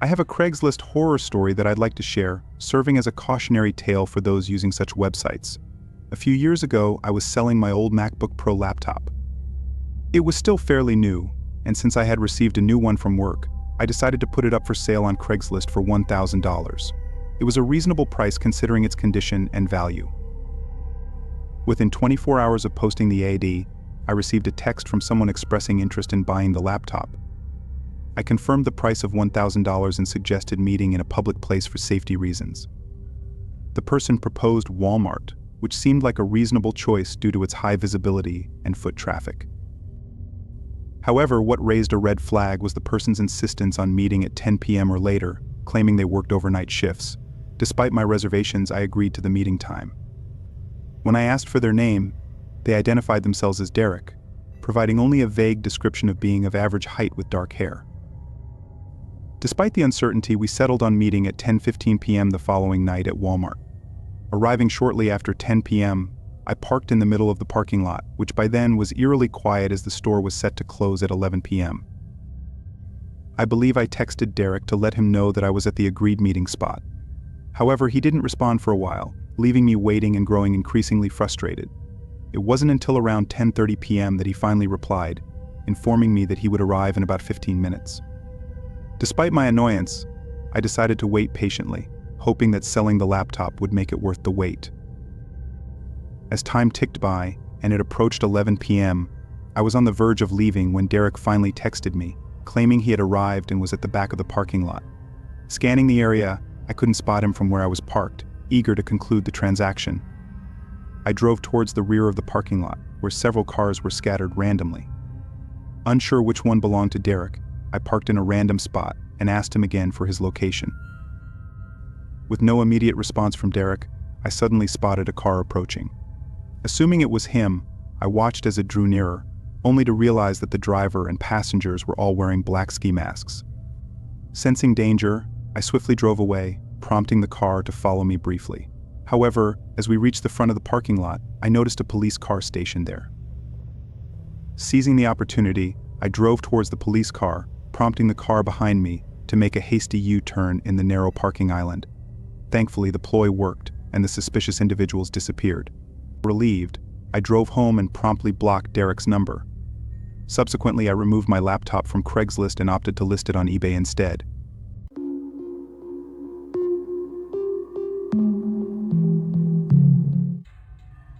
I have a Craigslist horror story that I'd like to share, serving as a cautionary tale for those using such websites. A few years ago, I was selling my old MacBook Pro laptop. It was still fairly new, and since I had received a new one from work, I decided to put it up for sale on Craigslist for $1,000. It was a reasonable price considering its condition and value. Within 24 hours of posting the ad, I received a text from someone expressing interest in buying the laptop. I confirmed the price of $1,000 and suggested meeting in a public place for safety reasons. The person proposed Walmart, which seemed like a reasonable choice due to its high visibility and foot traffic. However, what raised a red flag was the person's insistence on meeting at 10 p.m. or later, claiming they worked overnight shifts. Despite my reservations, I agreed to the meeting time. When I asked for their name, they identified themselves as Derek, providing only a vague description of being of average height with dark hair. Despite the uncertainty, we settled on meeting at 10:15 p.m. the following night at Walmart. Arriving shortly after 10 p.m., I parked in the middle of the parking lot, which by then was eerily quiet as the store was set to close at 11 p.m. I believe I texted Derek to let him know that I was at the agreed meeting spot. However, he didn't respond for a while, leaving me waiting and growing increasingly frustrated. It wasn't until around 10:30 p.m. that he finally replied, informing me that he would arrive in about 15 minutes. Despite my annoyance, I decided to wait patiently, hoping that selling the laptop would make it worth the wait. As time ticked by and it approached 11 p.m., I was on the verge of leaving when Derek finally texted me, claiming he had arrived and was at the back of the parking lot. Scanning the area, I couldn't spot him from where I was parked, eager to conclude the transaction. I drove towards the rear of the parking lot, where several cars were scattered randomly. Unsure which one belonged to Derek, I parked in a random spot and asked him again for his location. With no immediate response from Derek, I suddenly spotted a car approaching. Assuming it was him, I watched as it drew nearer, only to realize that the driver and passengers were all wearing black ski masks. Sensing danger, I swiftly drove away, prompting the car to follow me briefly. However, as we reached the front of the parking lot, I noticed a police car stationed there. Seizing the opportunity, I drove towards the police car, prompting the car behind me to make a hasty U-turn in the narrow parking island. Thankfully, the ploy worked, and the suspicious individuals disappeared. Relieved, I drove home and promptly blocked Derek's number. Subsequently, I removed my laptop from Craigslist and opted to list it on eBay instead.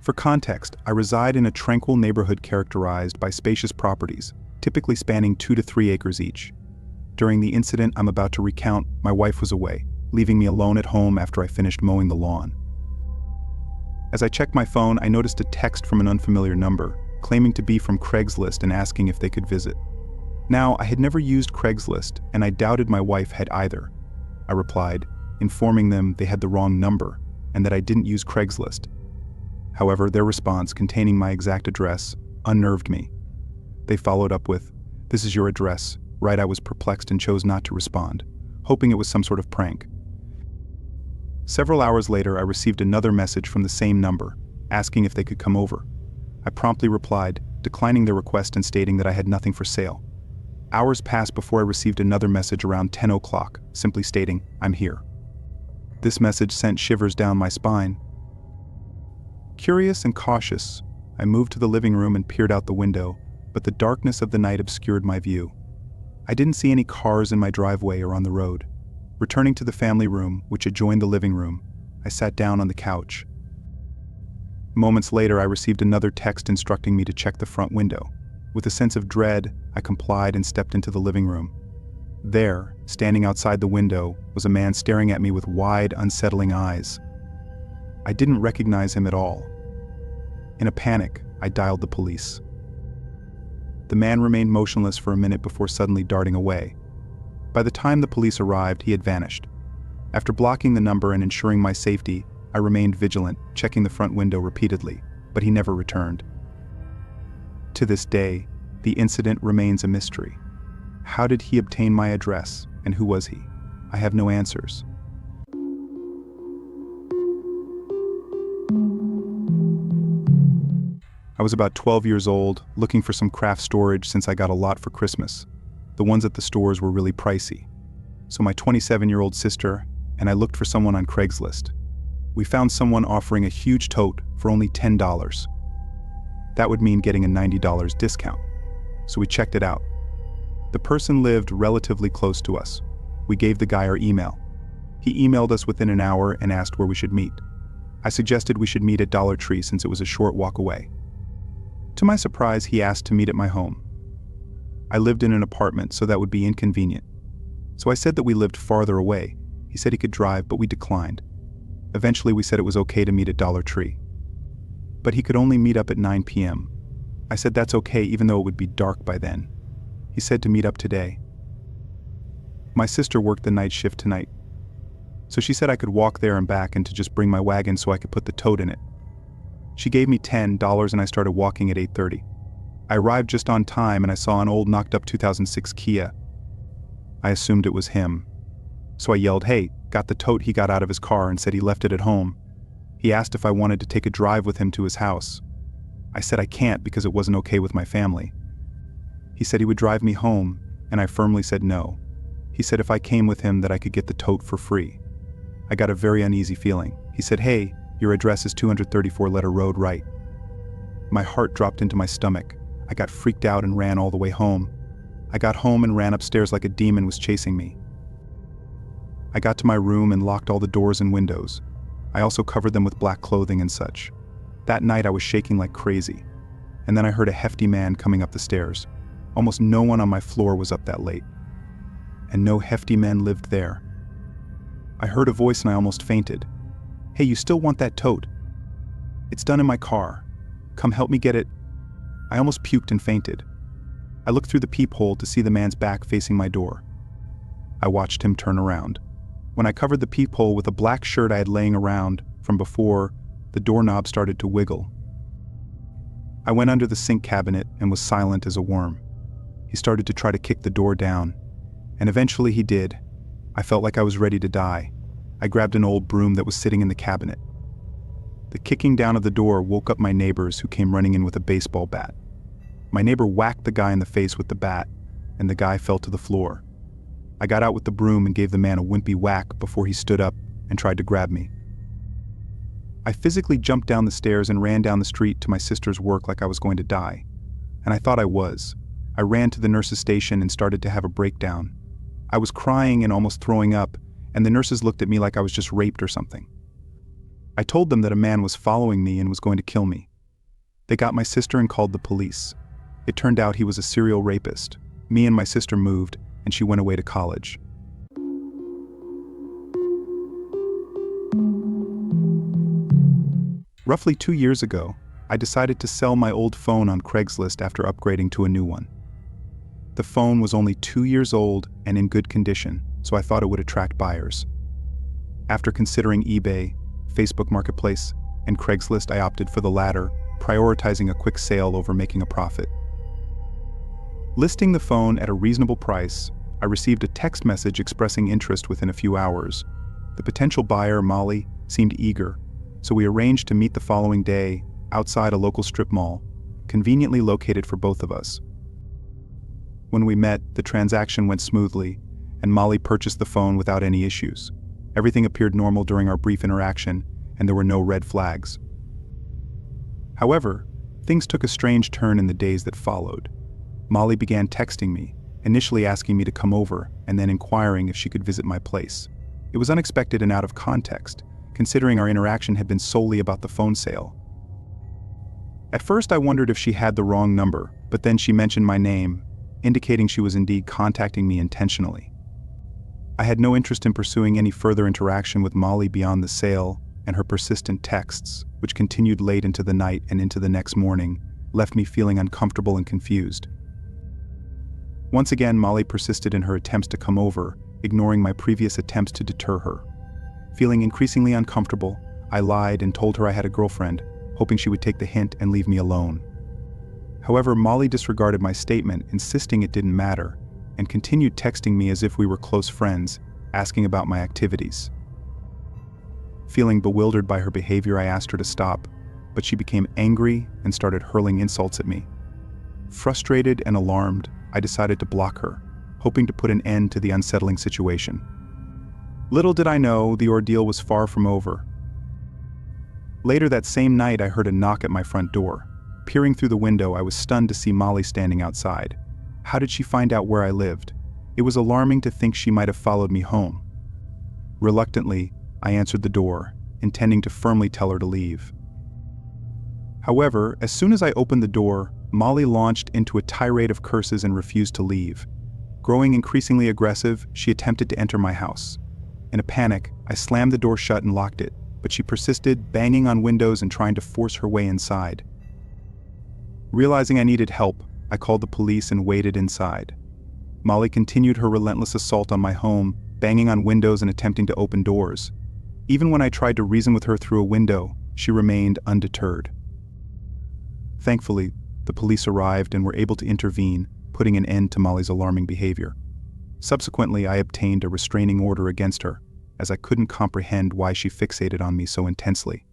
For context, I reside in a tranquil neighborhood characterized by spacious properties, typically spanning 2 to 3 acres each. During the incident I'm about to recount, my wife was away, leaving me alone at home after I finished mowing the lawn. As I checked my phone, I noticed a text from an unfamiliar number, claiming to be from Craigslist and asking if they could visit. Now, I had never used Craigslist, and I doubted my wife had either. I replied, informing them they had the wrong number, and that I didn't use Craigslist. However, their response, containing my exact address, unnerved me. They followed up with, "This is your address," right? I was perplexed and chose not to respond, hoping it was some sort of prank. Several hours later, I received another message from the same number, asking if they could come over. I promptly replied, declining their request and stating that I had nothing for sale. Hours passed before I received another message around 10 o'clock, simply stating, "I'm here." This message sent shivers down my spine. Curious and cautious, I moved to the living room and peered out the window, but the darkness of the night obscured my view. I didn't see any cars in my driveway or on the road. Returning to the family room, which adjoined the living room, I sat down on the couch. Moments later, I received another text instructing me to check the front window. With a sense of dread, I complied and stepped into the living room. There, standing outside the window, was a man staring at me with wide, unsettling eyes. I didn't recognize him at all. In a panic, I dialed the police. The man remained motionless for a minute before suddenly darting away. By the time the police arrived, he had vanished. After blocking the number and ensuring my safety, I remained vigilant, checking the front window repeatedly, but he never returned. To this day, the incident remains a mystery. How did he obtain my address, and who was he? I have no answers. I was about 12 years old, looking for some craft storage since I got a lot for Christmas. The ones at the stores were really pricey. so my 27-year-old sister and I looked for someone on Craigslist. We found someone offering a huge tote for only $10. That would mean getting a $90 discount. So we checked it out. The person lived relatively close to us. We gave the guy our email. He emailed us within an hour and asked where we should meet. I suggested we should meet at Dollar Tree since it was a short walk away. To my surprise, he asked to meet at my home. I lived in an apartment, so that would be inconvenient. So I said that we lived farther away. He said he could drive, but we declined. Eventually, we said it was okay to meet at Dollar Tree. But he could only meet up at 9 p.m. I said that's okay even though it would be dark by then. He said to meet up today. My sister worked the night shift tonight, so she said I could walk there and back and to just bring my wagon so I could put the tote in it. She gave me $10 and I started walking at 8:30. I arrived just on time and I saw an old knocked-up 2006 Kia. I assumed it was him. So I yelled, "Hey," got the tote he got out of his car and said he left it at home. He asked if I wanted to take a drive with him to his house. I said I can't because it wasn't okay with my family. He said he would drive me home, and I firmly said no. He said if I came with him that I could get the tote for free. I got a very uneasy feeling. He said, "Hey, your address is 234 Letter Road, right?" My heart dropped into my stomach. I got freaked out and ran all the way home. I got home and ran upstairs like a demon was chasing me. I got to my room and locked all the doors and windows. I also covered them with black clothing and such. That night I was shaking like crazy. And then I heard a hefty man coming up the stairs. Almost no one on my floor was up that late. And no hefty men lived there. I heard a voice and I almost fainted. "Hey, you still want that tote? It's done in my car. Come help me get it." I almost puked and fainted. I looked through the peephole to see the man's back facing my door. I watched him turn around. When I covered the peephole with a black shirt I had laying around from before, the doorknob started to wiggle. I went under the sink cabinet and was silent as a worm. He started to try to kick the door down, and eventually he did. I felt like I was ready to die. I grabbed an old broom that was sitting in the cabinet. The kicking down of the door woke up my neighbors who came running in with a baseball bat. My neighbor whacked the guy in the face with the bat, and the guy fell to the floor. I got out with the broom and gave the man a wimpy whack before he stood up and tried to grab me. I physically jumped down the stairs and ran down the street to my sister's work like I was going to die. And I thought I was. I ran to the nurse's station and started to have a breakdown. I was crying and almost throwing up, and the nurses looked at me like I was just raped or something. I told them that a man was following me and was going to kill me. They got my sister and called the police. It turned out he was a serial rapist. Me and my sister moved, and she went away to college. Roughly 2 years ago, I decided to sell my old phone on Craigslist after upgrading to a new one. The phone was only 2 years old and in good condition, so I thought it would attract buyers. After considering eBay, Facebook Marketplace, and Craigslist, I opted for the latter, prioritizing a quick sale over making a profit. Listing the phone at a reasonable price, I received a text message expressing interest within a few hours. The potential buyer, Molly, seemed eager, so we arranged to meet the following day outside a local strip mall, conveniently located for both of us. When we met, the transaction went smoothly, and Molly purchased the phone without any issues. Everything appeared normal during our brief interaction, and there were no red flags. However, things took a strange turn in the days that followed. Molly began texting me, initially asking me to come over, and then inquiring if she could visit my place. It was unexpected and out of context, considering our interaction had been solely about the phone sale. At first I wondered if she had the wrong number, but then she mentioned my name, indicating she was indeed contacting me intentionally. I had no interest in pursuing any further interaction with Molly beyond the sale, and her persistent texts, which continued late into the night and into the next morning, left me feeling uncomfortable and confused. Once again, Molly persisted in her attempts to come over, ignoring my previous attempts to deter her. Feeling increasingly uncomfortable, I lied and told her I had a girlfriend, hoping she would take the hint and leave me alone. However, Molly disregarded my statement, insisting it didn't matter, and continued texting me as if we were close friends, asking about my activities. Feeling bewildered by her behavior, I asked her to stop, but she became angry and started hurling insults at me. Frustrated and alarmed, I decided to block her. hoping to put an end to the unsettling situation. Little did I know, the ordeal was far from over. Later that same night, I heard a knock at my front door. Peering through the window, I was stunned to see Molly standing outside. How did she find out where I lived? It was alarming to think she might have followed me home. Reluctantly, I answered the door, intending to firmly tell her to leave. However, as soon as I opened the door, Molly launched into a tirade of curses and refused to leave. Growing increasingly aggressive, she attempted to enter my house. In a panic, I slammed the door shut and locked it, but she persisted, banging on windows and trying to force her way inside. Realizing I needed help, I called the police and waited inside. Molly continued her relentless assault on my home, banging on windows and attempting to open doors. Even when I tried to reason with her through a window, she remained undeterred. Thankfully, the police arrived and were able to intervene, putting an end to Molly's alarming behavior. Subsequently, I obtained a restraining order against her, as I couldn't comprehend why she fixated on me so intensely.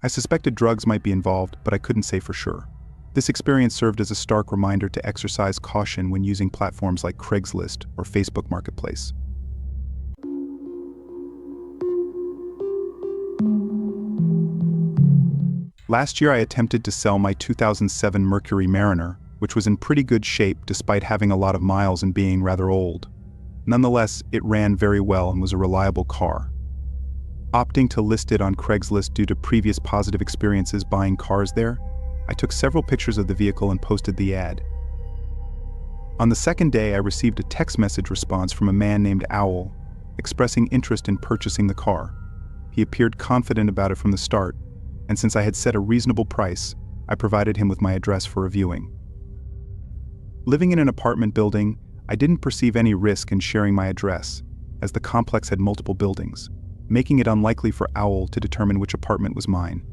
I suspected drugs might be involved, but I couldn't say for sure. This experience served as a stark reminder to exercise caution when using platforms like Craigslist or Facebook Marketplace. Last year, I attempted to sell my 2007 Mercury Mariner, which was in pretty good shape despite having a lot of miles and being rather old. Nonetheless, it ran very well and was a reliable car. Opting to list it on Craigslist due to previous positive experiences buying cars there, I took several pictures of the vehicle and posted the ad. On the second day, I received a text message response from a man named Owl, expressing interest in purchasing the car. He appeared confident about it from the start, and since I had set a reasonable price, I provided him with my address for a viewing. Living in an apartment building, I didn't perceive any risk in sharing my address, as the complex had multiple buildings, making it unlikely for Owl to determine which apartment was mine.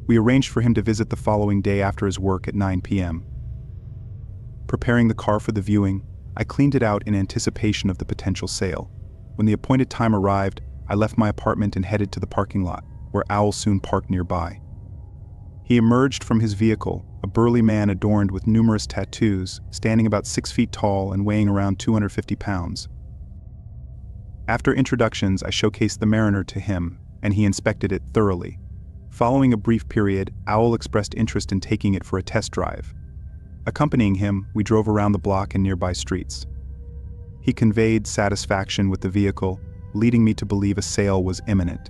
We arranged for him to visit the following day after his work at 9 p.m. Preparing the car for the viewing, I cleaned it out in anticipation of the potential sale. When the appointed time arrived, I left my apartment and headed to the parking lot, where Owl soon parked nearby. He emerged from his vehicle, a burly man adorned with numerous tattoos, standing about 6 feet tall and weighing around 250 pounds. After introductions, I showcased the Mariner to him, and he inspected it thoroughly. Following a brief period, Owl expressed interest in taking it for a test drive. Accompanying him, we drove around the block and nearby streets. He conveyed satisfaction with the vehicle, leading me to believe a sale was imminent.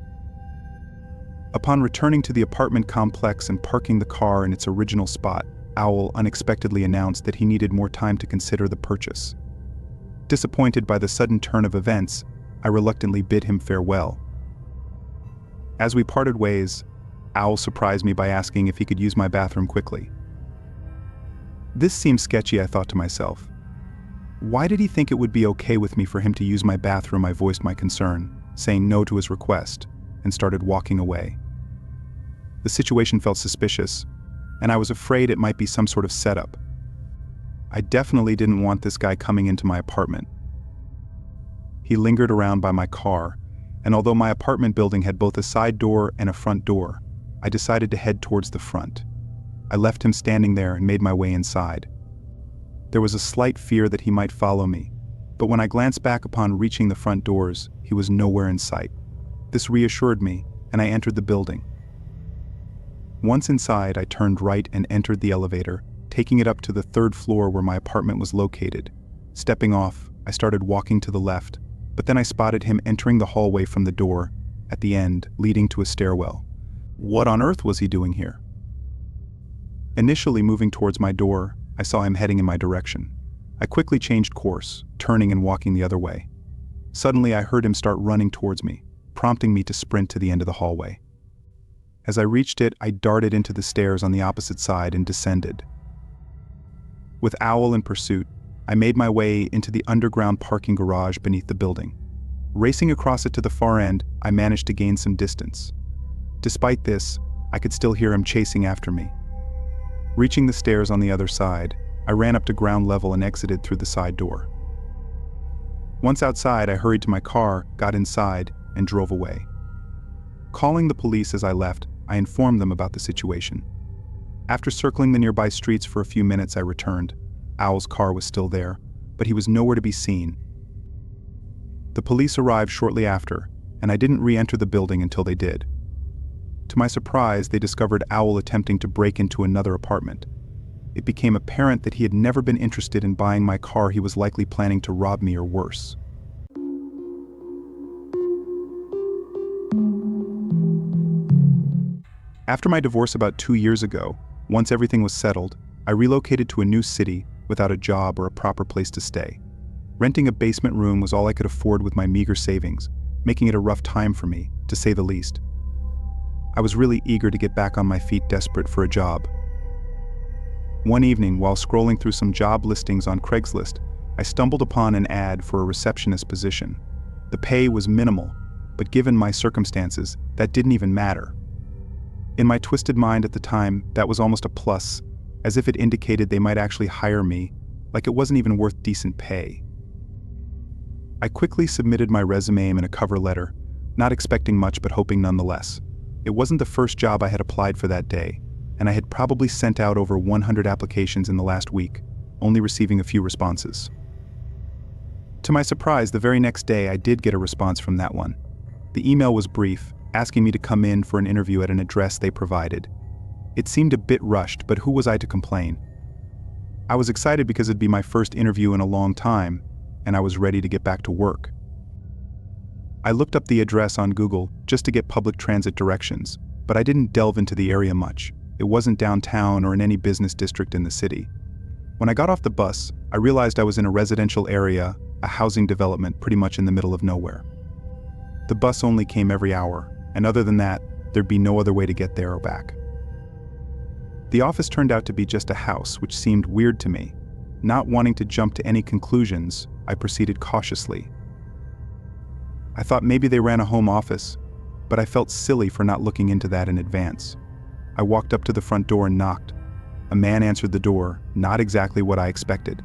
Upon returning to the apartment complex and parking the car in its original spot, Owl unexpectedly announced that he needed more time to consider the purchase. Disappointed by the sudden turn of events, I reluctantly bid him farewell. As we parted ways, Owl surprised me by asking if he could use my bathroom quickly. This seemed sketchy, I thought to myself. Why did he think it would be okay with me for him to use my bathroom? I voiced my concern, saying no to his request, and started walking away. The situation felt suspicious, and I was afraid it might be some sort of setup. I definitely didn't want this guy coming into my apartment. He lingered around by my car, and although my apartment building had both a side door and a front door, I decided to head towards the front. I left him standing there and made my way inside. There was a slight fear that he might follow me, but when I glanced back upon reaching the front doors, he was nowhere in sight. This reassured me, and I entered the building. Once inside, I turned right and entered the elevator, taking it up to the third floor where my apartment was located. Stepping off, I started walking to the left, but then I spotted him entering the hallway from the door at the end, leading to a stairwell. What on earth was he doing here? Initially moving towards my door, I saw him heading in my direction. I quickly changed course, turning and walking the other way. Suddenly, I heard him start running towards me, prompting me to sprint to the end of the hallway. As I reached it, I darted into the stairs on the opposite side and descended. With Owl in pursuit, I made my way into the underground parking garage beneath the building. Racing across it to the far end, I managed to gain some distance. Despite this, I could still hear him chasing after me. Reaching the stairs on the other side, I ran up to ground level and exited through the side door. Once outside, I hurried to my car, got inside, and drove away. Calling the police as I left, I informed them about the situation. After circling the nearby streets for a few minutes, I returned. Owl's car was still there, but he was nowhere to be seen. The police arrived shortly after, and I didn't re-enter the building until they did. To my surprise, they discovered Owl attempting to break into another apartment. It became apparent that he had never been interested in buying my car. He was likely planning to rob me or worse. After my divorce about 2 years ago, once everything was settled, I relocated to a new city without a job or a proper place to stay. Renting a basement room was all I could afford with my meager savings, making it a rough time for me, to say the least. I was really eager to get back on my feet, desperate for a job. One evening, while scrolling through some job listings on Craigslist, I stumbled upon an ad for a receptionist position. The pay was minimal, but given my circumstances, that didn't even matter. In my twisted mind at the time, that was almost a plus, as if it indicated they might actually hire me, like it wasn't even worth decent pay. I quickly submitted my resume and a cover letter, not expecting much but hoping nonetheless. It wasn't the first job I had applied for that day, and I had probably sent out over 100 applications in the last week, only receiving a few responses. To my surprise, the very next day I did get a response from that one. The email was brief, asking me to come in for an interview at an address they provided. It seemed a bit rushed, but who was I to complain? I was excited because it'd be my first interview in a long time, and I was ready to get back to work. I looked up the address on Google just to get public transit directions, but I didn't delve into the area much. It wasn't downtown or in any business district in the city. When I got off the bus, I realized I was in a residential area, a housing development pretty much in the middle of nowhere. The bus only came every hour, and other than that, there'd be no other way to get there or back. The office turned out to be just a house, which seemed weird to me. Not wanting to jump to any conclusions, I proceeded cautiously. I thought maybe they ran a home office, but I felt silly for not looking into that in advance. I walked up to the front door and knocked. A man answered the door, not exactly what I expected.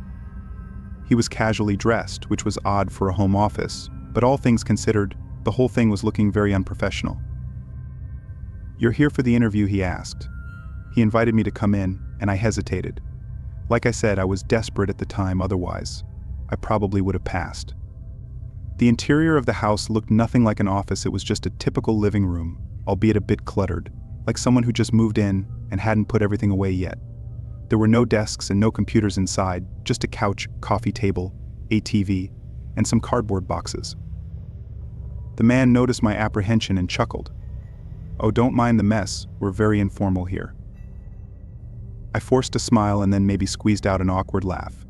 He was casually dressed, which was odd for a home office, but all things considered, the whole thing was looking very unprofessional. "You're here for the interview?" he asked. He invited me to come in, and I hesitated. Like I said, I was desperate at the time, otherwise I probably would have passed. The interior of the house looked nothing like an office. It was just a typical living room, albeit a bit cluttered, like someone who just moved in and hadn't put everything away yet. There were no desks and no computers inside, just a couch, coffee table, a TV, and some cardboard boxes. The man noticed my apprehension and chuckled. "Oh, don't mind the mess, we're very informal here." I forced a smile and then maybe squeezed out an awkward laugh.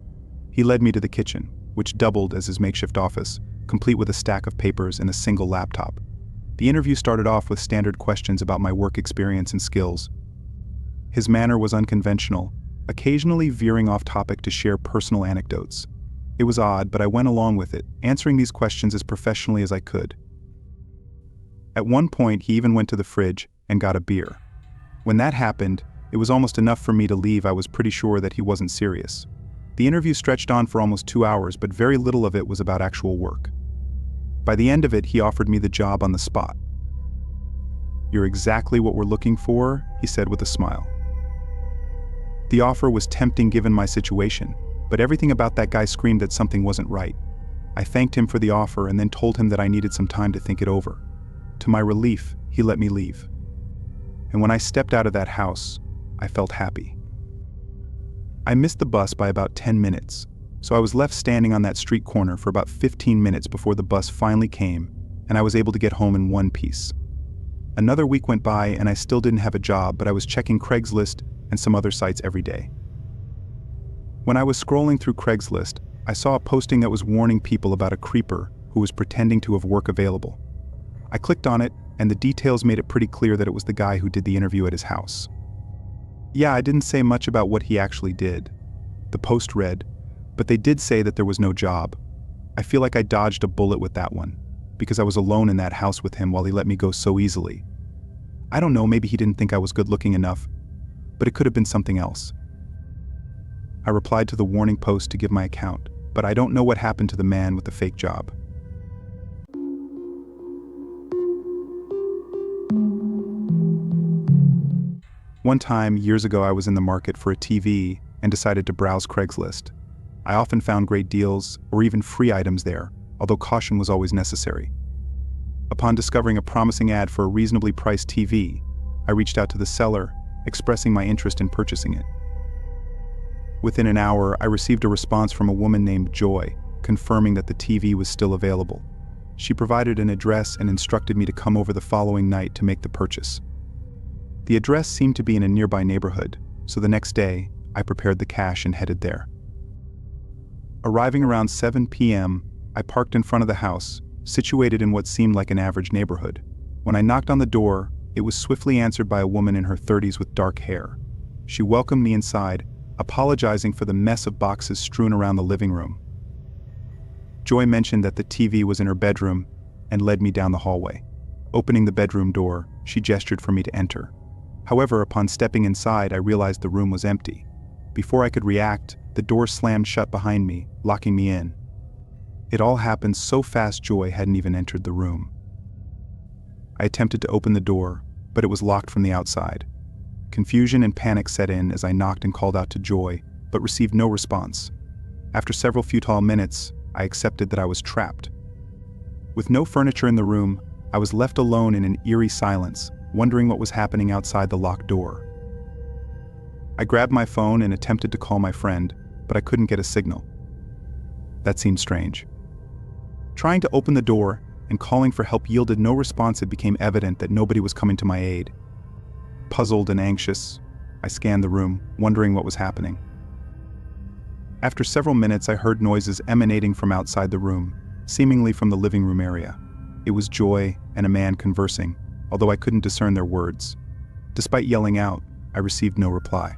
He led me to the kitchen, which doubled as his makeshift office, complete with a stack of papers and a single laptop. The interview started off with standard questions about my work experience and skills. His manner was unconventional, occasionally veering off topic to share personal anecdotes. It was odd, but I went along with it, answering these questions as professionally as I could. At one point, he even went to the fridge and got a beer. When that happened, it was almost enough for me to leave. I was pretty sure that he wasn't serious. The interview stretched on for almost 2 hours, but very little of it was about actual work. By the end of it, he offered me the job on the spot. "You're exactly what we're looking for," he said with a smile. The offer was tempting given my situation, but everything about that guy screamed that something wasn't right. I thanked him for the offer and then told him that I needed some time to think it over. To my relief, he let me leave. And when I stepped out of that house, I felt happy. I missed the bus by about 10 minutes, so I was left standing on that street corner for about 15 minutes before the bus finally came, and I was able to get home in one piece. Another week went by and I still didn't have a job, but I was checking Craigslist and some other sites every day. When I was scrolling through Craigslist, I saw a posting that was warning people about a creeper who was pretending to have work available. I clicked on it, and the details made it pretty clear that it was the guy who did the interview at his house. Yeah, I didn't say much about what he actually did. The post read, but they did say that there was no job. I feel like I dodged a bullet with that one, because I was alone in that house with him while he let me go so easily. I don't know, maybe he didn't think I was good looking enough, but it could have been something else. I replied to the warning post to give my account, but I don't know what happened to the man with the fake job. One time, years ago, I was in the market for a TV and decided to browse Craigslist. I often found great deals or even free items there, although caution was always necessary. Upon discovering a promising ad for a reasonably priced TV, I reached out to the seller, expressing my interest in purchasing it. Within an hour, I received a response from a woman named Joy, confirming that the TV was still available. She provided an address and instructed me to come over the following night to make the purchase. The address seemed to be in a nearby neighborhood, so the next day, I prepared the cash and headed there. Arriving around 7 p.m., I parked in front of the house, situated in what seemed like an average neighborhood. When I knocked on the door, it was swiftly answered by a woman in her 30s with dark hair. She welcomed me inside, apologizing for the mess of boxes strewn around the living room. Joy mentioned that the TV was in her bedroom and led me down the hallway. Opening the bedroom door, she gestured for me to enter. However, upon stepping inside, I realized the room was empty. Before I could react, the door slammed shut behind me, locking me in. It all happened so fast Joy hadn't even entered the room. I attempted to open the door, but it was locked from the outside. Confusion and panic set in as I knocked and called out to Joy, but received no response. After several futile minutes, I accepted that I was trapped. With no furniture in the room, I was left alone in an eerie silence, wondering what was happening outside the locked door. I grabbed my phone and attempted to call my friend, but I couldn't get a signal. That seemed strange. Trying to open the door and calling for help yielded no response. It became evident that nobody was coming to my aid. Puzzled and anxious, I scanned the room, wondering what was happening. After several minutes, I heard noises emanating from outside the room, seemingly from the living room area. It was Joy and a man conversing, although I couldn't discern their words. Despite yelling out, I received no reply.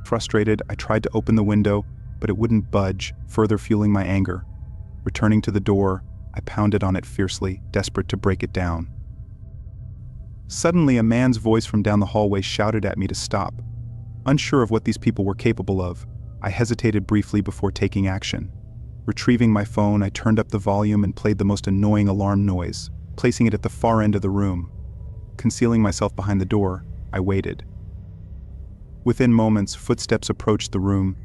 Frustrated, I tried to open the window, but it wouldn't budge, further fueling my anger. Returning to the door, I pounded on it fiercely, desperate to break it down. Suddenly, a man's voice from down the hallway shouted at me to stop. Unsure of what these people were capable of, I hesitated briefly before taking action. Retrieving my phone, I turned up the volume and played the most annoying alarm noise, placing it at the far end of the room. Concealing myself behind the door, I waited. Within moments, footsteps approached the room,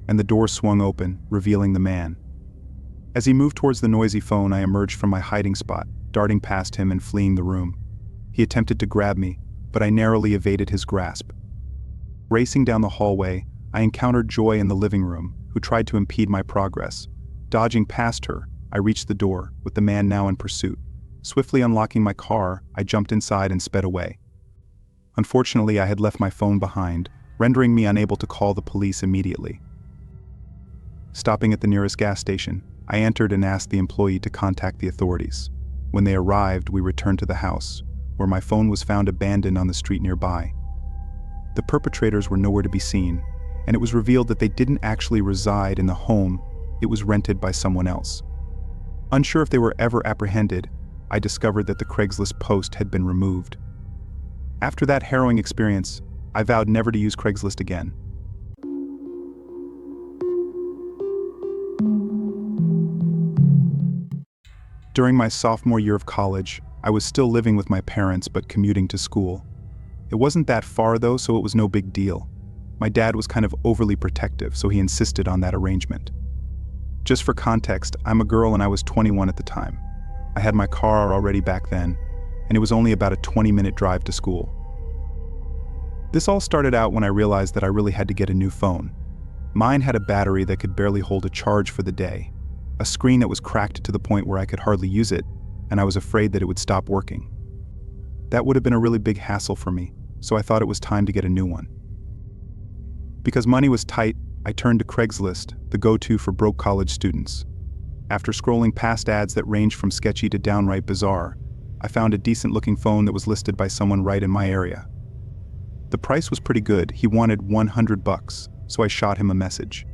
and the door swung open, revealing the man. As he moved towards the noisy phone, I emerged from my hiding spot, darting past him and fleeing the room. He attempted to grab me, but I narrowly evaded his grasp. Racing down the hallway, I encountered Joy in the living room, who tried to impede my progress. Dodging past her, I reached the door, with the man now in pursuit. Swiftly unlocking my car, I jumped inside and sped away. Unfortunately, I had left my phone behind, rendering me unable to call the police immediately. Stopping at the nearest gas station, I entered and asked the employee to contact the authorities. When they arrived, we returned to the house, where my phone was found abandoned on the street nearby. The perpetrators were nowhere to be seen, and it was revealed that they didn't actually reside in the home. It was rented by someone else. Unsure if they were ever apprehended, I discovered that the Craigslist post had been removed. After that harrowing experience, I vowed never to use Craigslist again. During my sophomore year of college, I was still living with my parents but commuting to school. It wasn't that far though, so it was no big deal. My dad was kind of overly protective, so he insisted on that arrangement. Just for context, I'm a girl and I was 21 at the time. I had my car already back then, and it was only about a 20-minute drive to school. This all started out when I realized that I really had to get a new phone. Mine had a battery that could barely hold a charge for the day, a screen that was cracked to the point where I could hardly use it, and I was afraid that it would stop working. That would have been a really big hassle for me, so I thought it was time to get a new one. Because money was tight, I turned to Craigslist, the go-to for broke college students. After scrolling past ads that ranged from sketchy to downright bizarre, I found a decent-looking phone that was listed by someone right in my area. The price was pretty good. He wanted $100, so I shot him a message.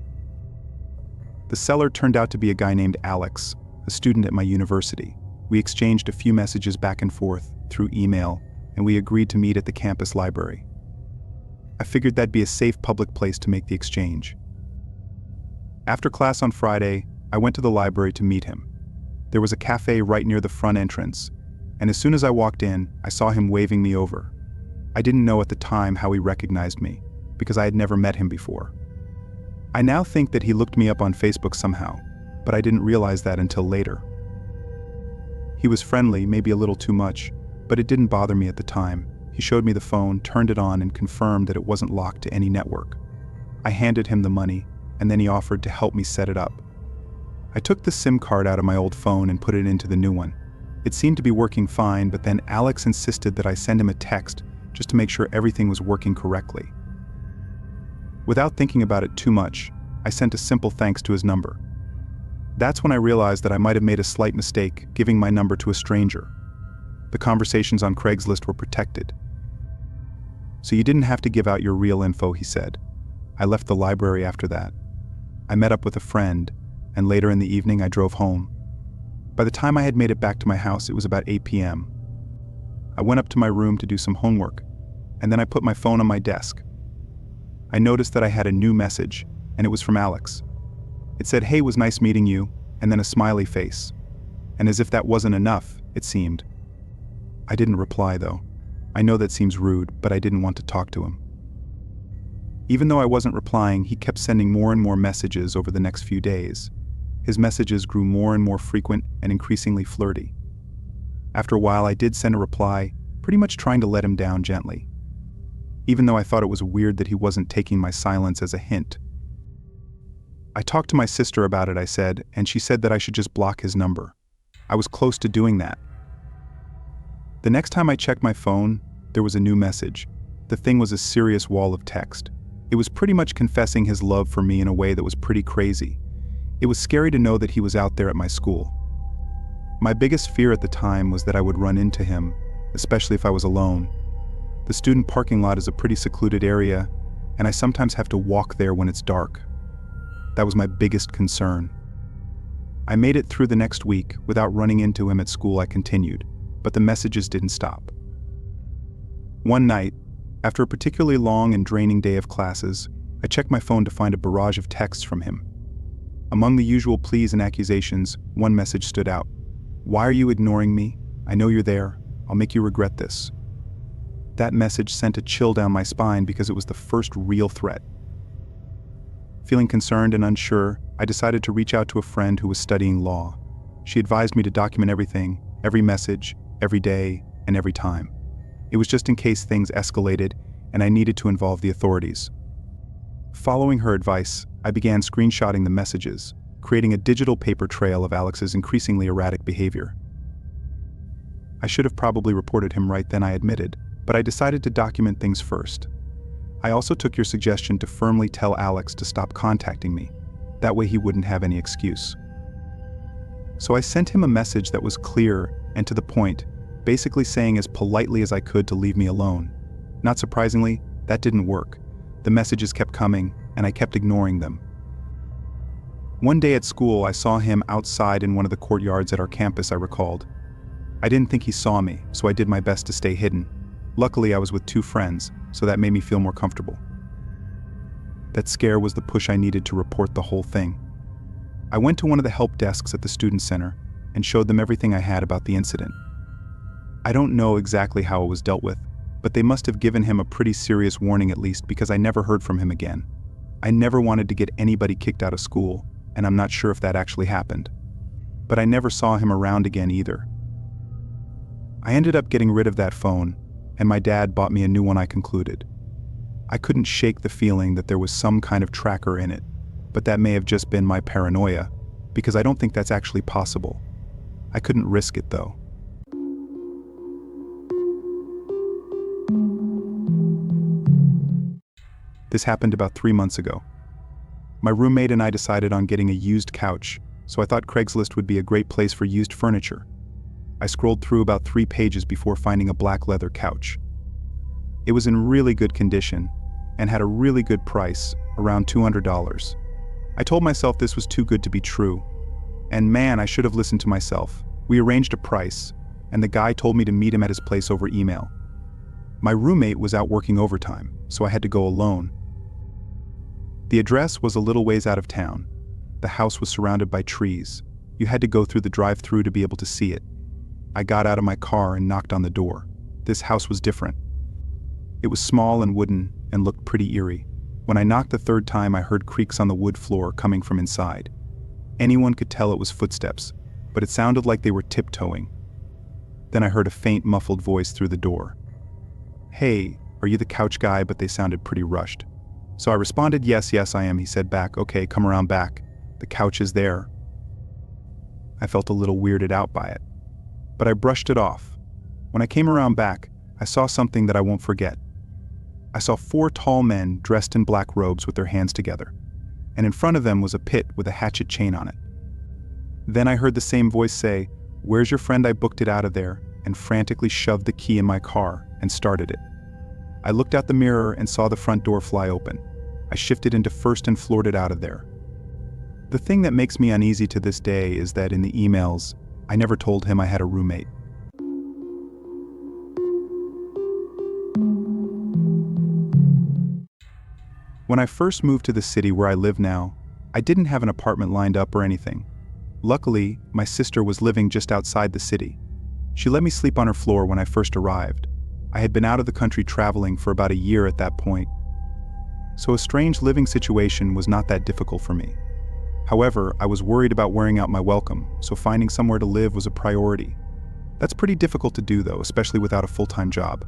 The seller turned out to be a guy named Alex, a student at my university. We exchanged a few messages back and forth through email, and we agreed to meet at the campus library. I figured that'd be a safe public place to make the exchange. After class on Friday, I went to the library to meet him. There was a cafe right near the front entrance, and as soon as I walked in, I saw him waving me over. I didn't know at the time how he recognized me, because I had never met him before. I now think that he looked me up on Facebook somehow, but I didn't realize that until later. He was friendly, maybe a little too much, but it didn't bother me at the time. He showed me the phone, turned it on, and confirmed that it wasn't locked to any network. I handed him the money, and then he offered to help me set it up. I took the SIM card out of my old phone and put it into the new one. It seemed to be working fine, but then Alex insisted that I send him a text just to make sure everything was working correctly. Without thinking about it too much, I sent a simple thanks to his number. That's when I realized that I might have made a slight mistake giving my number to a stranger. The conversations on Craigslist were protected. So you didn't have to give out your real info, he said. I left the library after that. I met up with a friend, and later in the evening I drove home. By the time I had made it back to my house, it was about 8 p.m. I went up to my room to do some homework, and then I put my phone on my desk. I noticed that I had a new message, and it was from Alex. It said, "Hey, was nice meeting you," and then a smiley face. And as if that wasn't enough, it seemed. I didn't reply, though. I know that seems rude, but I didn't want to talk to him. Even though I wasn't replying, he kept sending more and more messages over the next few days. His messages grew more and more frequent and increasingly flirty. After a while, I did send a reply, pretty much trying to let him down gently, even though I thought it was weird that he wasn't taking my silence as a hint. I talked to my sister about it, I said, and she said that I should just block his number. I was close to doing that. The next time I checked my phone, there was a new message. The thing was a serious wall of text. It was pretty much confessing his love for me in a way that was pretty crazy. It was scary to know that he was out there at my school. My biggest fear at the time was that I would run into him, especially if I was alone. The student parking lot is a pretty secluded area, and I sometimes have to walk there when it's dark. That was my biggest concern. I made it through the next week without running into him at school. I continued, but the messages didn't stop. One night, after a particularly long and draining day of classes, I checked my phone to find a barrage of texts from him. Among the usual pleas and accusations, one message stood out. "Why are you ignoring me? I know you're there. I'll make you regret this." That message sent a chill down my spine because it was the first real threat. Feeling concerned and unsure, I decided to reach out to a friend who was studying law. She advised me to document everything, every message, every day, and every time. It was just in case things escalated and I needed to involve the authorities. Following her advice, I began screenshotting the messages, creating a digital paper trail of Alex's increasingly erratic behavior. I should have probably reported him right then, I admitted, but I decided to document things first. I also took your suggestion to firmly tell Alex to stop contacting me. That way he wouldn't have any excuse. So I sent him a message that was clear and to the point, basically saying as politely as I could to leave me alone. Not surprisingly, that didn't work. The messages kept coming, and I kept ignoring them. One day at school, I saw him outside in one of the courtyards at our campus, I recalled. I didn't think he saw me, so I did my best to stay hidden. Luckily, I was with two friends, so that made me feel more comfortable. That scare was the push I needed to report the whole thing. I went to one of the help desks at the student center and showed them everything I had about the incident. I don't know exactly how it was dealt with, but they must have given him a pretty serious warning at least, because I never heard from him again. I never wanted to get anybody kicked out of school, and I'm not sure if that actually happened. But I never saw him around again either. I ended up getting rid of that phone, and my dad bought me a new one, I concluded. I couldn't shake the feeling that there was some kind of tracker in it, but that may have just been my paranoia, because I don't think that's actually possible. I couldn't risk it though. This happened about 3 months ago. My roommate and I decided on getting a used couch, so I thought Craigslist would be a great place for used furniture. I scrolled through about 3 pages before finding a black leather couch. It was in really good condition and had a really good price, around $200. I told myself this was too good to be true. And man, I should have listened to myself. We arranged a price, and the guy told me to meet him at his place over email. My roommate was out working overtime, so I had to go alone. The address was a little ways out of town. The house was surrounded by trees. You had to go through the drive-thru to be able to see it. I got out of my car and knocked on the door. This house was different. It was small and wooden and looked pretty eerie. When I knocked the third time, I heard creaks on the wood floor coming from inside. Anyone could tell it was footsteps, but it sounded like they were tiptoeing. Then I heard a faint, muffled voice through the door. "Hey, are you the couch guy?" But they sounded pretty rushed. So I responded, "Yes, I am." He said back, "Okay, come around back. The couch is there." I felt a little weirded out by it, but I brushed it off. When I came around back, I saw something that I won't forget. I saw 4 tall men dressed in black robes with their hands together, and in front of them was a pit with a hatchet chain on it. Then I heard the same voice say, "Where's your friend? I booked it out of there," and frantically shoved the key in my car and started it. I looked out the mirror and saw the front door fly open. I shifted into first and floored it out of there. The thing that makes me uneasy to this day is that in the emails, I never told him I had a roommate. When I first moved to the city where I live now, I didn't have an apartment lined up or anything. Luckily, my sister was living just outside the city. She let me sleep on her floor when I first arrived. I had been out of the country traveling for about a year at that point, so a strange living situation was not that difficult for me. However, I was worried about wearing out my welcome, so finding somewhere to live was a priority. That's pretty difficult to do though, especially without a full-time job.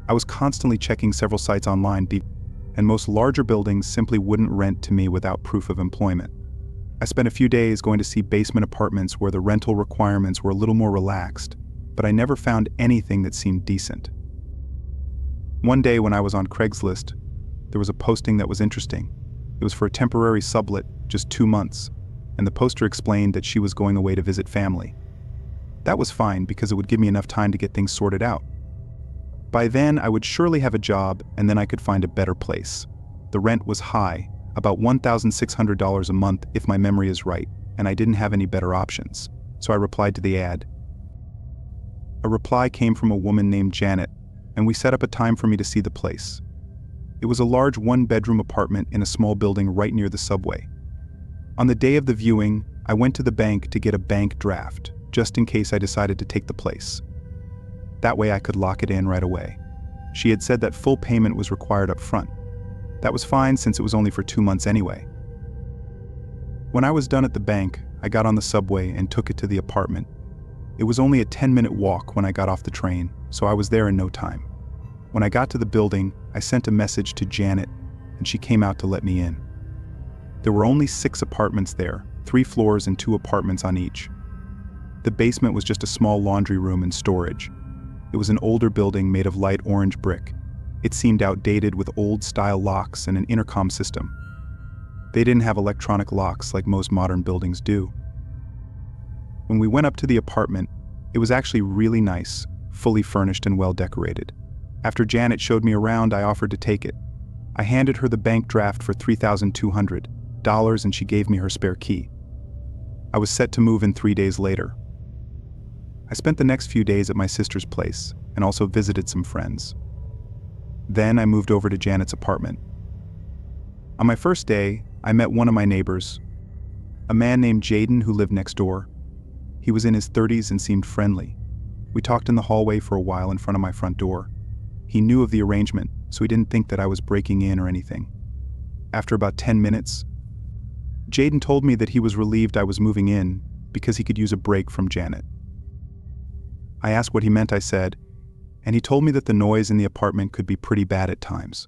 I was constantly checking several sites online, and most larger buildings simply wouldn't rent to me without proof of employment. I spent a few days going to see basement apartments where the rental requirements were a little more relaxed, but I never found anything that seemed decent. One day when I was on Craigslist, there was a posting that was interesting. It was for a temporary sublet, just 2 months, and the poster explained that she was going away to visit family. That was fine because it would give me enough time to get things sorted out. By then, I would surely have a job, and then I could find a better place. The rent was high, about $1,600 a month if my memory is right, and I didn't have any better options, so I replied to the ad. A reply came from a woman named Janet, and we set up a time for me to see the place. It was a large 1-bedroom apartment in a small building right near the subway. On the day of the viewing, I went to the bank to get a bank draft, just in case I decided to take the place. That way I could lock it in right away. She had said that full payment was required up front. That was fine since it was only for 2 months anyway. When I was done at the bank, I got on the subway and took it to the apartment. It was only a 10-minute walk when I got off the train, so I was there in no time. When I got to the building, I sent a message to Janet, and she came out to let me in. There were only 6 apartments there, 3 floors and 2 apartments on each. The basement was just a small laundry room and storage. It was an older building made of light orange brick. It seemed outdated with old-style locks and an intercom system. They didn't have electronic locks like most modern buildings do. When we went up to the apartment, it was actually really nice, fully furnished and well decorated. After Janet showed me around, I offered to take it. I handed her the bank draft for $3,200, and she gave me her spare key. I was set to move in 3 days later. I spent the next few days at my sister's place and also visited some friends. Then I moved over to Janet's apartment. On my first day, I met one of my neighbors, a man named Jaden who lived next door. He was in his 30s and seemed friendly. We talked in the hallway for a while in front of my front door. He knew of the arrangement, so he didn't think that I was breaking in or anything. After about 10 minutes, Jaden told me that he was relieved I was moving in because he could use a break from Janet. I asked what he meant, I said, and he told me that the noise in the apartment could be pretty bad at times.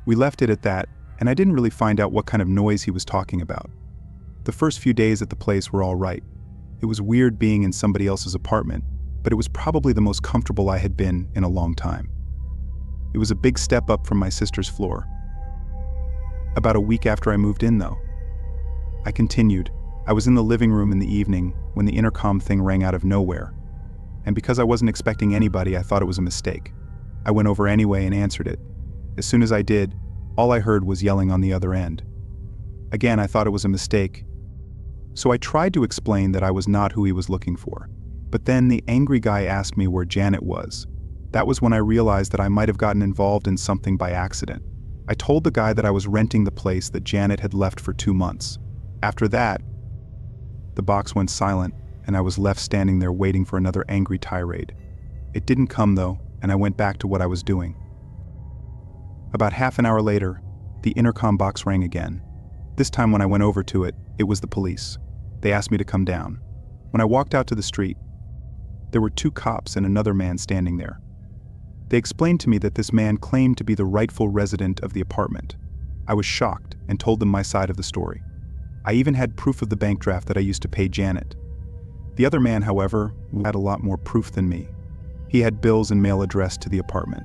We left it at that, and I didn't really find out what kind of noise he was talking about. The first few days at the place were all right. It was weird being in somebody else's apartment, but it was probably the most comfortable I had been in a long time. It was a big step up from my sister's floor. About a week after I moved in, though, I continued. I was in the living room in the evening when the intercom thing rang out of nowhere, and because I wasn't expecting anybody, I thought it was a mistake. I went over anyway and answered it. As soon as I did, all I heard was yelling on the other end. Again, I thought it was a mistake, so I tried to explain that I was not who he was looking for. But then the angry guy asked me where Janet was. That was when I realized that I might have gotten involved in something by accident. I told the guy that I was renting the place that Janet had left for 2 months. After that, the box went silent, and I was left standing there waiting for another angry tirade. It didn't come though, and I went back to what I was doing. About half an hour later, the intercom box rang again. This time when I went over to it, it was the police. They asked me to come down. When I walked out to the street, there were 2 cops and another man standing there. They explained to me that this man claimed to be the rightful resident of the apartment. I was shocked and told them my side of the story. I even had proof of the bank draft that I used to pay Janet. The other man, however, had a lot more proof than me. He had bills and mail addressed to the apartment.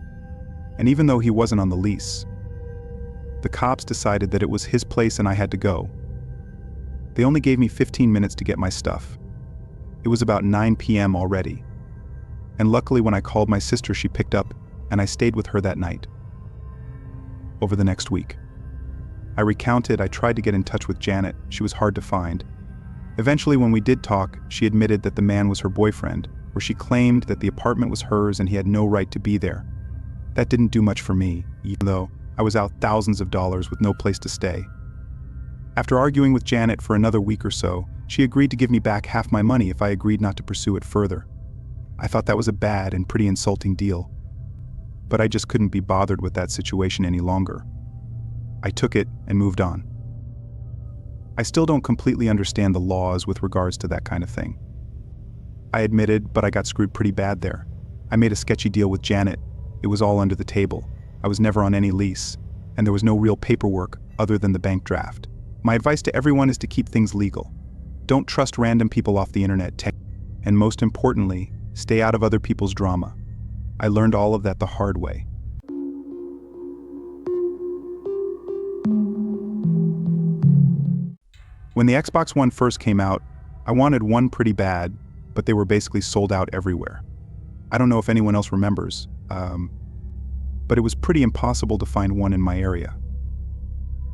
And even though he wasn't on the lease, the cops decided that it was his place and I had to go. They only gave me 15 minutes to get my stuff. It was about 9 p.m. already. And luckily when I called my sister, she picked up, and I stayed with her that night. Over the next week, I recounted. I tried to get in touch with Janet. She was hard to find. Eventually, when we did talk, she admitted that the man was her boyfriend, where she claimed that the apartment was hers and he had no right to be there. That didn't do much for me, even though I was out thousands of dollars with no place to stay. After arguing with Janet for another week or so, she agreed to give me back half my money if I agreed not to pursue it further. I thought that was a bad and pretty insulting deal, but I just couldn't be bothered with that situation any longer. I took it and moved on. I still don't completely understand the laws with regards to that kind of thing. I admitted, but I got screwed pretty bad there. I made a sketchy deal with Janet. It was all under the table. I was never on any lease, and there was no real paperwork other than the bank draft. My advice to everyone is to keep things legal. Don't trust random people off the internet, and most importantly, stay out of other people's drama. I learned all of that the hard way. When the Xbox One first came out, I wanted one pretty bad, but they were basically sold out everywhere. I don't know if anyone else remembers, but it was pretty impossible to find one in my area.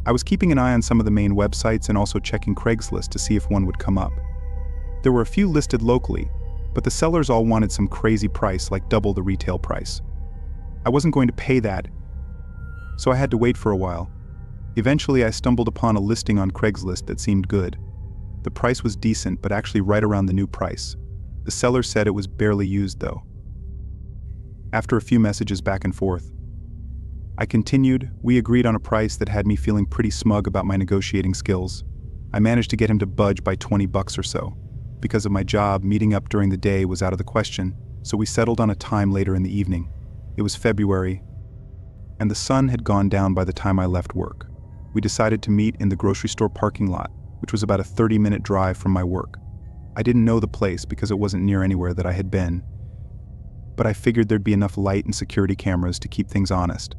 I was keeping an eye on some of the main websites and also checking Craigslist to see if one would come up. There were a few listed locally, but the sellers all wanted some crazy price, like double the retail price. I wasn't going to pay that, so I had to wait for a while. Eventually, I stumbled upon a listing on Craigslist that seemed good. The price was decent, but actually right around the new price. The seller said it was barely used, though. After a few messages back and forth, I continued. We agreed on a price that had me feeling pretty smug about my negotiating skills. I managed to get him to budge by $20 or so. Because of my job, meeting up during the day was out of the question, so we settled on a time later in the evening. It was February, and the sun had gone down by the time I left work. We decided to meet in the grocery store parking lot, which was about a 30-minute drive from my work. I didn't know the place because it wasn't near anywhere that I had been, but I figured there'd be enough light and security cameras to keep things honest.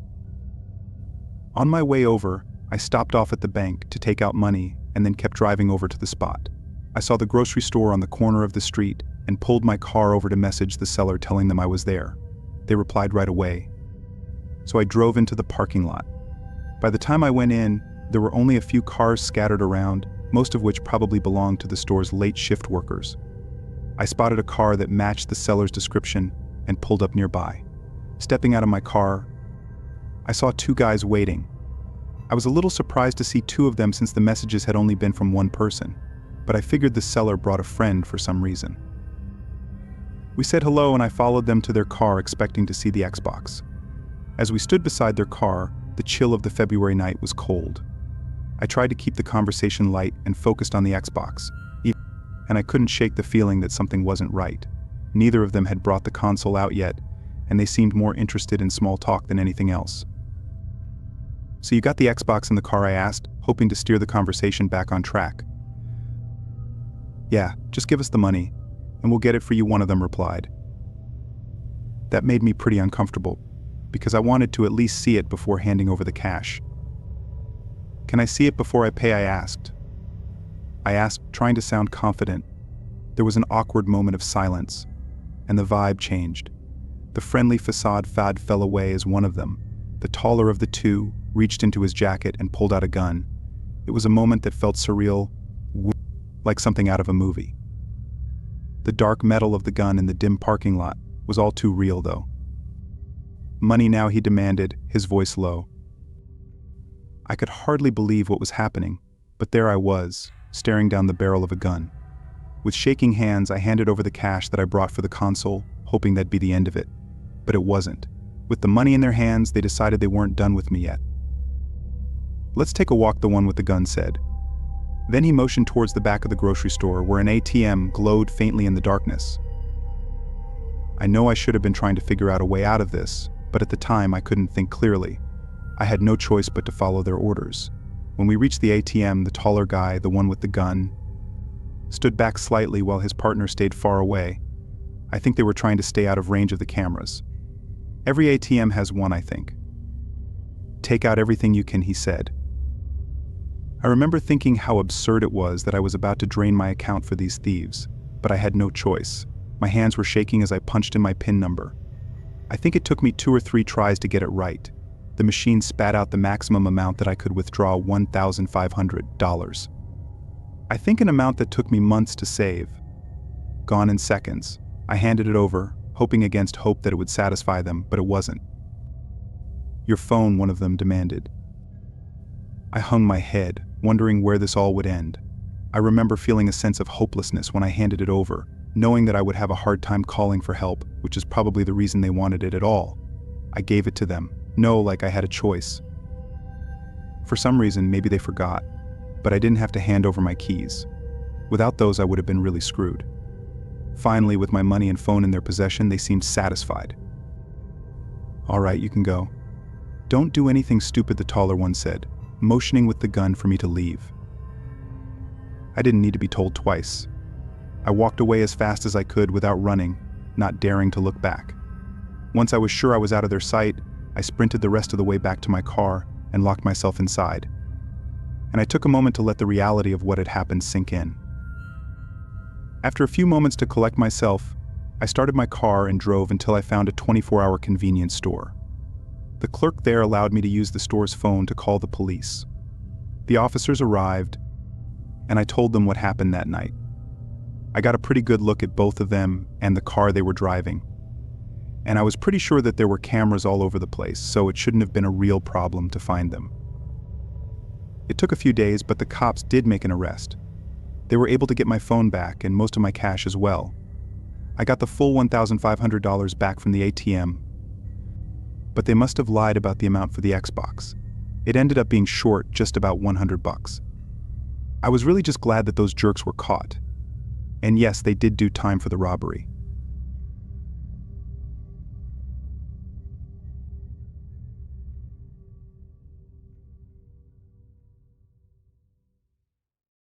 On my way over, I stopped off at the bank to take out money and then kept driving over to the spot. I saw the grocery store on the corner of the street and pulled my car over to message the seller telling them I was there. They replied right away. So I drove into the parking lot. By the time I went in, there were only a few cars scattered around, most of which probably belonged to the store's late shift workers. I spotted a car that matched the seller's description and pulled up nearby. Stepping out of my car, I saw 2 guys waiting. I was a little surprised to see 2 of them since the messages had only been from one person, but I figured the seller brought a friend for some reason. We said hello and I followed them to their car expecting to see the Xbox. As we stood beside their car, the chill of the February night was cold. I tried to keep the conversation light and focused on the Xbox, and I couldn't shake the feeling that something wasn't right. Neither of them had brought the console out yet, and they seemed more interested in small talk than anything else. "So you got the Xbox in the car?" I asked, hoping to steer the conversation back on track. "Yeah, just give us the money, and we'll get it for you," one of them replied. That made me pretty uncomfortable, because I wanted to at least see it before handing over the cash. "Can I see it before I pay?" I asked, trying to sound confident. There was an awkward moment of silence, and the vibe changed. The friendly facade fell away as one of them, the taller of the 2, reached into his jacket and pulled out a gun. It was a moment that felt surreal, like something out of a movie. The dark metal of the gun in the dim parking lot was all too real, though. "Money now," he demanded, his voice low. I could hardly believe what was happening, but there I was, staring down the barrel of a gun. With shaking hands, I handed over the cash that I brought for the console, hoping that'd be the end of it. But it wasn't. With the money in their hands, they decided they weren't done with me yet. "Let's take a walk," the one with the gun said. Then he motioned towards the back of the grocery store where an ATM glowed faintly in the darkness. I know I should have been trying to figure out a way out of this, but at the time I couldn't think clearly. I had no choice but to follow their orders. When we reached the ATM, the taller guy, the one with the gun, stood back slightly while his partner stayed far away. I think they were trying to stay out of range of the cameras. Every ATM has one, I think. "Take out everything you can," he said. I remember thinking how absurd it was that I was about to drain my account for these thieves, but I had no choice. My hands were shaking as I punched in my PIN number. I think it took me 2 or 3 tries to get it right. The machine spat out the maximum amount that I could withdraw, $1,500. I think an amount that took me months to save. Gone in seconds. I handed it over, hoping against hope that it would satisfy them, but it wasn't. "Your phone," one of them demanded. I hung my head, wondering where this all would end. I remember feeling a sense of hopelessness when I handed it over, knowing that I would have a hard time calling for help, which is probably the reason they wanted it at all. I gave it to them. No, like I had a choice. For some reason, maybe they forgot, but I didn't have to hand over my keys. Without those, I would have been really screwed. Finally, with my money and phone in their possession, they seemed satisfied. "All right, you can go." "Don't do anything stupid," the taller one said, motioning with the gun for me to leave. I didn't need to be told twice. I walked away as fast as I could without running, not daring to look back. Once I was sure I was out of their sight, I sprinted the rest of the way back to my car and locked myself inside. And I took a moment to let the reality of what had happened sink in. After a few moments to collect myself, I started my car and drove until I found a 24-hour convenience store. The clerk there allowed me to use the store's phone to call the police. The officers arrived, and I told them what happened that night. I got a pretty good look at both of them and the car they were driving. And I was pretty sure that there were cameras all over the place, so it shouldn't have been a real problem to find them. It took a few days, but the cops did make an arrest. They were able to get my phone back and most of my cash as well. I got the full $1,500 back from the ATM, but they must have lied about the amount for the Xbox. It ended up being short just about $100. I was really just glad that those jerks were caught. And yes, they did do time for the robbery.